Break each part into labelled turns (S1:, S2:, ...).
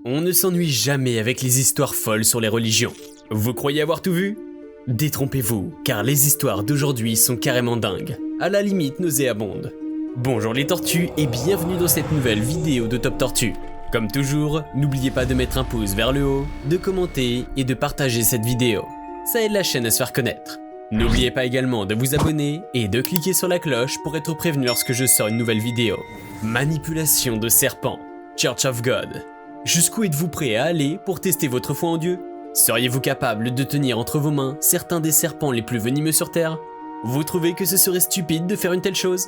S1: On ne s'ennuie jamais avec les histoires folles sur les religions. Vous croyez avoir tout vu ? Détrompez-vous, car les histoires d'aujourd'hui sont carrément dingues, à la limite nauséabondes. Bonjour les tortues et bienvenue dans cette nouvelle vidéo de Top Tortue. Comme toujours, n'oubliez pas de mettre un pouce vers le haut, de commenter et de partager cette vidéo. Ça aide la chaîne à se faire connaître. N'oubliez pas également de vous abonner et de cliquer sur la cloche pour être prévenu lorsque je sors une nouvelle vidéo. Manipulation de serpents, Church of God. Jusqu'où êtes-vous prêt à aller pour tester votre foi en Dieu ? Seriez-vous capable de tenir entre vos mains certains des serpents les plus venimeux sur Terre ? Vous trouvez que ce serait stupide de faire une telle chose ?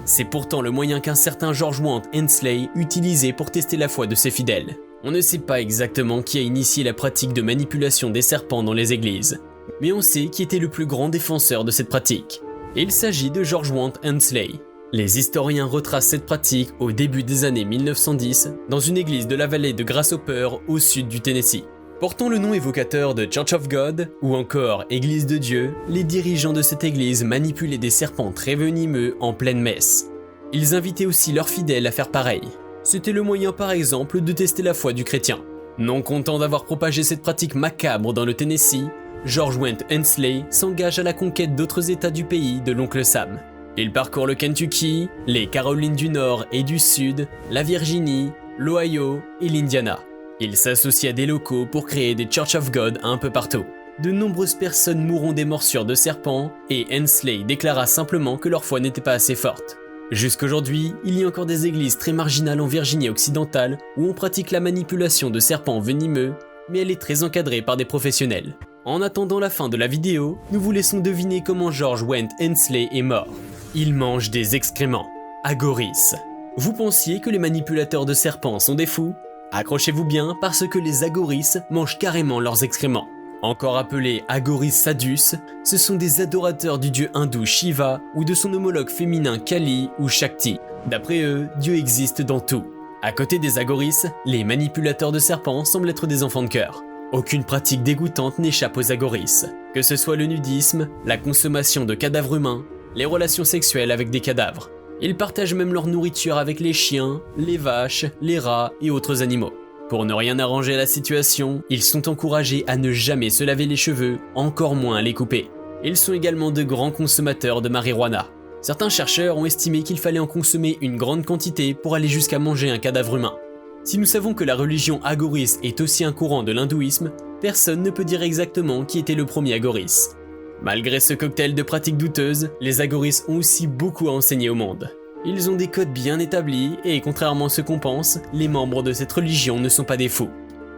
S1: C'est pourtant le moyen qu'un certain George Want Hensley utilisait pour tester la foi de ses fidèles. On ne sait pas exactement qui a initié la pratique de manipulation des serpents dans les églises, mais on sait qui était le plus grand défenseur de cette pratique. Il s'agit de George Want Hensley. Les historiens retracent cette pratique au début des années 1910 dans une église de la vallée de Grasshopper au sud du Tennessee. Portant le nom évocateur de Church of God ou encore Église de Dieu, les dirigeants de cette église manipulaient des serpents très venimeux en pleine messe. Ils invitaient aussi leurs fidèles à faire pareil. C'était le moyen par exemple de tester la foi du chrétien. Non content d'avoir propagé cette pratique macabre dans le Tennessee, George Want Hensley s'engage à la conquête d'autres états du pays de l'oncle Sam. Il parcourt le Kentucky, les Carolines du Nord et du Sud, la Virginie, l'Ohio et l'Indiana. Il s'associe à des locaux pour créer des Church of God un peu partout. De nombreuses personnes mourront des morsures de serpents et Hensley déclara simplement que leur foi n'était pas assez forte. Jusqu'aujourd'hui, il y a encore des églises très marginales en Virginie occidentale où on pratique la manipulation de serpents venimeux, mais elle est très encadrée par des professionnels. En attendant la fin de la vidéo, nous vous laissons deviner comment George Want Hensley est mort. Il mange des excréments. Agoris. Vous pensiez que les manipulateurs de serpents sont des fous ? Accrochez-vous bien parce que les agoris mangent carrément leurs excréments. Encore appelés Agoris Sadus, ce sont des adorateurs du dieu hindou Shiva ou de son homologue féminin Kali ou Shakti. D'après eux, Dieu existe dans tout. À côté des agoris, les manipulateurs de serpents semblent être des enfants de cœur. Aucune pratique dégoûtante n'échappe aux agoris, que ce soit le nudisme, la consommation de cadavres humains, les relations sexuelles avec des cadavres. Ils partagent même leur nourriture avec les chiens, les vaches, les rats et autres animaux. Pour ne rien arranger à la situation, ils sont encouragés à ne jamais se laver les cheveux, encore moins à les couper. Ils sont également de grands consommateurs de marijuana. Certains chercheurs ont estimé qu'il fallait en consommer une grande quantité pour aller jusqu'à manger un cadavre humain. Si nous savons que la religion agoris est aussi un courant de l'hindouisme, personne ne peut dire exactement qui était le premier agoris. Malgré ce cocktail de pratiques douteuses, les agoris ont aussi beaucoup à enseigner au monde. Ils ont des codes bien établis et, contrairement à ce qu'on pense, les membres de cette religion ne sont pas des fous.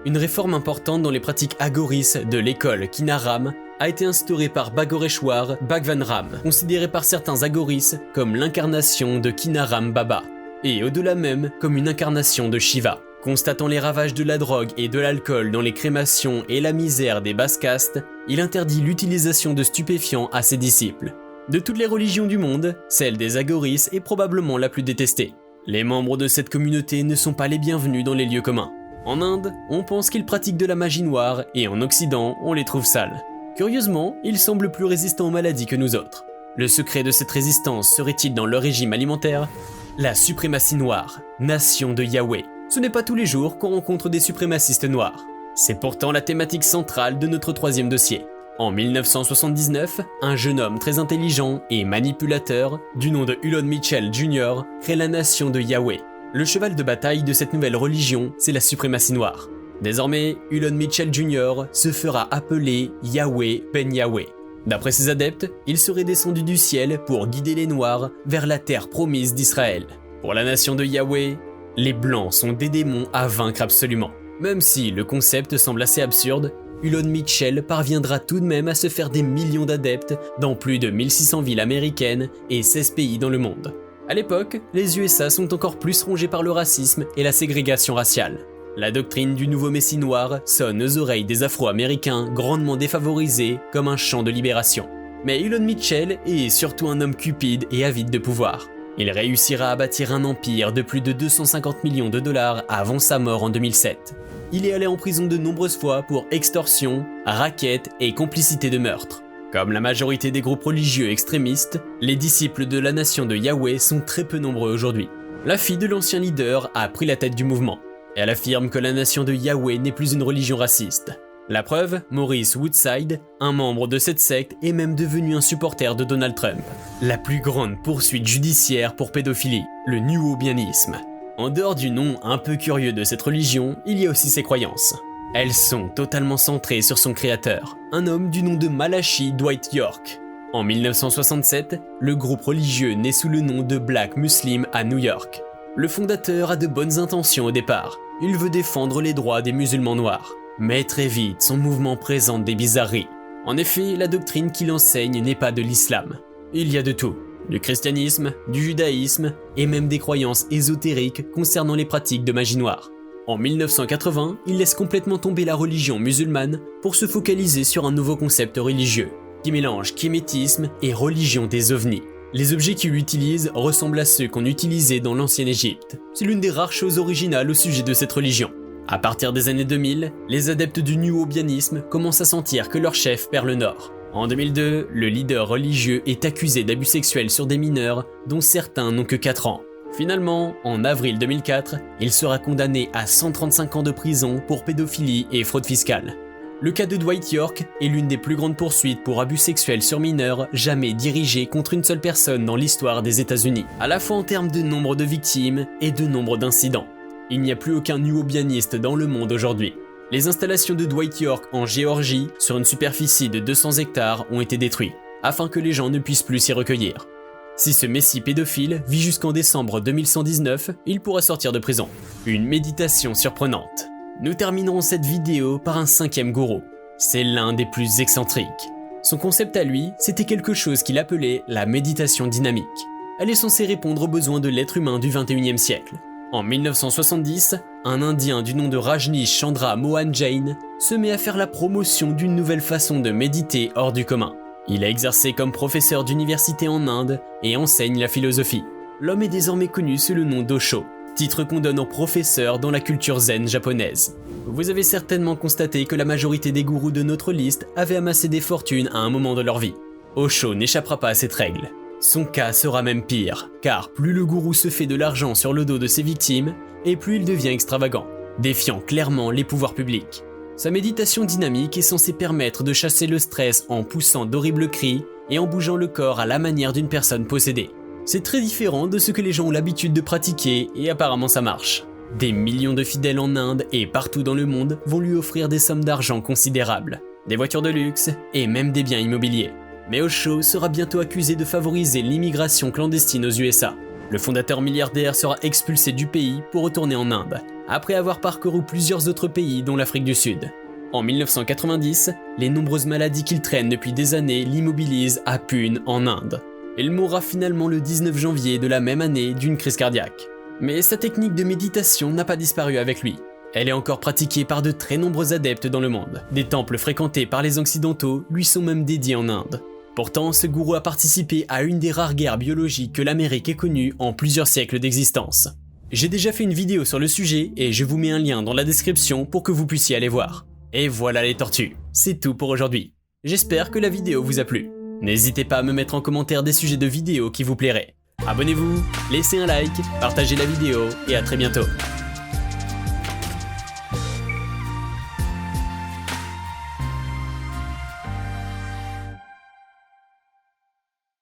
S1: Une réforme importante dans les pratiques agoris de l'école Kinaram a été instaurée par Bagoreshwar Bhagwan, considéré par certains agoris comme l'incarnation de Kinaram Baba, et au-delà même comme une incarnation de Shiva. Constatant les ravages de la drogue et de l'alcool dans les crémations et la misère des basses castes, il interdit l'utilisation de stupéfiants à ses disciples. De toutes les religions du monde, celle des agoris est probablement la plus détestée. Les membres de cette communauté ne sont pas les bienvenus dans les lieux communs. En Inde, on pense qu'ils pratiquent de la magie noire et en Occident, on les trouve sales. Curieusement, ils semblent plus résistants aux maladies que nous autres. Le secret de cette résistance serait-il dans leur régime alimentaire ? La suprématie noire, nation de Yahweh. Ce n'est pas tous les jours qu'on rencontre des suprémacistes noirs. C'est pourtant la thématique centrale de notre troisième dossier. En 1979, un jeune homme très intelligent et manipulateur, du nom de Hulon Mitchell Jr., crée la nation de Yahweh. Le cheval de bataille de cette nouvelle religion, c'est la suprématie noire. Désormais, Hulon Mitchell Jr. se fera appeler Yahweh Ben Yahweh. D'après ses adeptes, il serait descendu du ciel pour guider les Noirs vers la terre promise d'Israël. Pour la nation de Yahweh, les Blancs sont des démons à vaincre absolument. Même si le concept semble assez absurde, Hulon Mitchell parviendra tout de même à se faire des millions d'adeptes dans plus de 1600 villes américaines et 16 pays dans le monde. À l'époque, les USA sont encore plus rongés par le racisme et la ségrégation raciale. La doctrine du nouveau Messie noir sonne aux oreilles des Afro-Américains grandement défavorisés comme un chant de libération. Mais Hulon Mitchell est surtout un homme cupide et avide de pouvoir. Il réussira à bâtir un empire de plus de 250 millions de dollars avant sa mort en 2007. Il est allé en prison de nombreuses fois pour extorsion, racket et complicité de meurtre. Comme la majorité des groupes religieux extrémistes, les disciples de la nation de Yahweh sont très peu nombreux aujourd'hui. La fille de l'ancien leader a pris la tête du mouvement. Elle affirme que la nation de Yahweh n'est plus une religion raciste. La preuve, Maurice Woodside, un membre de cette secte, est même devenu un supporter de Donald Trump. La plus grande poursuite judiciaire pour pédophilie, le nuobianisme. En dehors du nom un peu curieux de cette religion, il y a aussi ses croyances. Elles sont totalement centrées sur son créateur, un homme du nom de Malachi Dwight York. En 1967, le groupe religieux naît sous le nom de Black Muslim à New York. Le fondateur a de bonnes intentions au départ, il veut défendre les droits des musulmans noirs. Mais très vite, son mouvement présente des bizarreries. En effet, la doctrine qu'il enseigne n'est pas de l'islam. Il y a de tout, du christianisme, du judaïsme et même des croyances ésotériques concernant les pratiques de magie noire. En 1980, il laisse complètement tomber la religion musulmane pour se focaliser sur un nouveau concept religieux, qui mélange kémétisme et religion des ovnis. Les objets qu'il utilise ressemblent à ceux qu'on utilisait dans l'ancienne Égypte. C'est l'une des rares choses originales au sujet de cette religion. À partir des années 2000, les adeptes du nuobianisme commencent à sentir que leur chef perd le nord. En 2002, le leader religieux est accusé d'abus sexuels sur des mineurs, dont certains n'ont que 4 ans. Finalement, en avril 2004, il sera condamné à 135 ans de prison pour pédophilie et fraude fiscale. Le cas de Dwight York est l'une des plus grandes poursuites pour abus sexuels sur mineurs jamais dirigées contre une seule personne dans l'histoire des États-Unis, à la fois en termes de nombre de victimes et de nombre d'incidents. Il n'y a plus aucun nuobianiste dans le monde aujourd'hui. Les installations de Dwight York en Géorgie, sur une superficie de 200 hectares, ont été détruites, afin que les gens ne puissent plus s'y recueillir. Si ce messie pédophile vit jusqu'en décembre 2119, il pourra sortir de prison. Une méditation surprenante. Nous terminerons cette vidéo par un 5e gourou. C'est l'un des plus excentriques. Son concept à lui, c'était quelque chose qu'il appelait la méditation dynamique. Elle est censée répondre aux besoins de l'être humain du 21e siècle. En 1970, un Indien du nom de Rajneesh Chandra Mohan Jain se met à faire la promotion d'une nouvelle façon de méditer hors du commun. Il a exercé comme professeur d'université en Inde et enseigne la philosophie. L'homme est désormais connu sous le nom d'Osho, titre qu'on donne aux professeurs dans la culture zen japonaise. Vous avez certainement constaté que la majorité des gourous de notre liste avaient amassé des fortunes à un moment de leur vie. Osho n'échappera pas à cette règle. Son cas sera même pire, car plus le gourou se fait de l'argent sur le dos de ses victimes, et plus il devient extravagant, défiant clairement les pouvoirs publics. Sa méditation dynamique est censée permettre de chasser le stress en poussant d'horribles cris et en bougeant le corps à la manière d'une personne possédée. C'est très différent de ce que les gens ont l'habitude de pratiquer et apparemment ça marche. Des millions de fidèles en Inde et partout dans le monde vont lui offrir des sommes d'argent considérables, des voitures de luxe et même des biens immobiliers. Mais Osho sera bientôt accusé de favoriser l'immigration clandestine aux USA. Le fondateur milliardaire sera expulsé du pays pour retourner en Inde, après avoir parcouru plusieurs autres pays dont l'Afrique du Sud. En 1990, les nombreuses maladies qu'il traîne depuis des années l'immobilisent à Pune en Inde. Il mourra finalement le 19 janvier de la même année d'une crise cardiaque. Mais sa technique de méditation n'a pas disparu avec lui. Elle est encore pratiquée par de très nombreux adeptes dans le monde. Des temples fréquentés par les Occidentaux lui sont même dédiés en Inde. Pourtant, ce gourou a participé à une des rares guerres biologiques que l'Amérique ait connues en plusieurs siècles d'existence. J'ai déjà fait une vidéo sur le sujet et je vous mets un lien dans la description pour que vous puissiez aller voir. Et voilà les tortues, c'est tout pour aujourd'hui. J'espère que la vidéo vous a plu. N'hésitez pas à me mettre en commentaire des sujets de vidéos qui vous plairaient. Abonnez-vous, laissez un like, partagez la vidéo et à très bientôt.